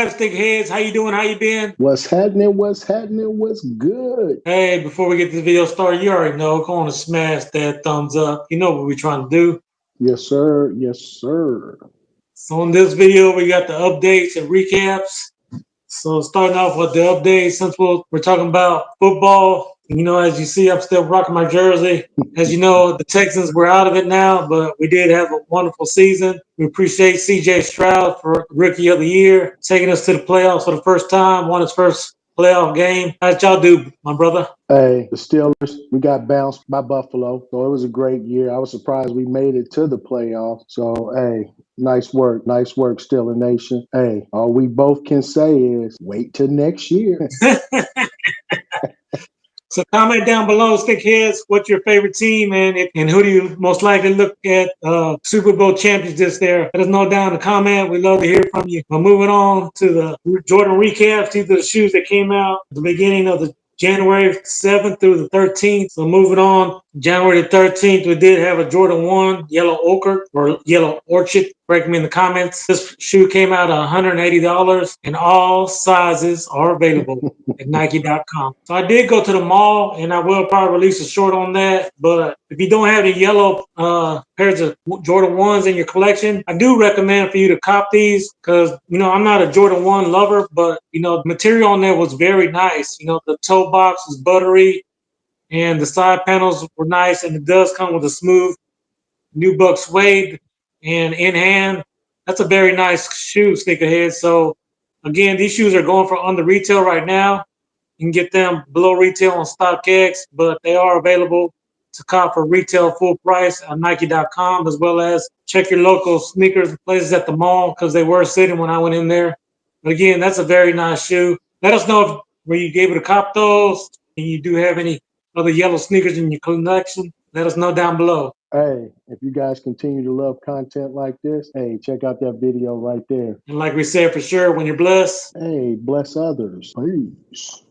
Stick heads, how you doing? How you been? What's happening? What's happening? What's good? Hey, before we get this video started, you already know, go on and smash that thumbs up. You know what we're trying to do. Yes, sir. Yes, sir. So in this video, we got the updates and recaps. So starting off with the updates, since we're talking about football, as you see, I'm still rocking my jersey. As you know, the Texans were out of it now, but we did have a wonderful season. We appreciate C.J. Stroud for Rookie of the Year, taking us to the playoffs for the first time, won his first playoff game. How'd y'all do, my brother? Hey, the Steelers, we got bounced by Buffalo. So it was a great year. I was surprised we made it to the playoffs. So, hey, nice work. Nice work, Steeler Nation. Hey, all we both can say is wait till next year. So comment down below, stickheads, what's your favorite team and who do you most likely look at Super Bowl champions this there? Let us know down in the comment. We'd love to hear from you. But moving on to the Jordan recaps, these are the shoes that came out at the beginning of the January 7th through the 13th. So moving on, January the 13th, we did have a Jordan 1 Yellow Ochre or Yellow Orchid. Correct me in the comments. This shoe came out at $180 and all sizes are available at Nike.com. So I did go to the mall and I will probably release a short on that. But if you don't have the yellow pairs of Jordan 1s in your collection, I do recommend for you to cop these because, I'm not a Jordan 1 lover, but, the material on there was very nice. The toe box was buttery and the side panels were nice, and it does come with a smooth nubuck suede and in hand. That's a very nice shoe, sneakerhead. So again, these shoes are going for under retail right now. You can get them below retail on StockX, but they are available to cop for retail full price on Nike.com, as well as check your local sneakers places at the mall because they were sitting when I went in there. But again, that's a very nice shoe. Let us know where you gave it a cop those, and you do have any other yellow sneakers in your collection. Let us know down below. Hey, if you guys continue to love content like this, hey, check out that video right there. And like we said, for sure, when you're blessed, Hey, bless others. Peace.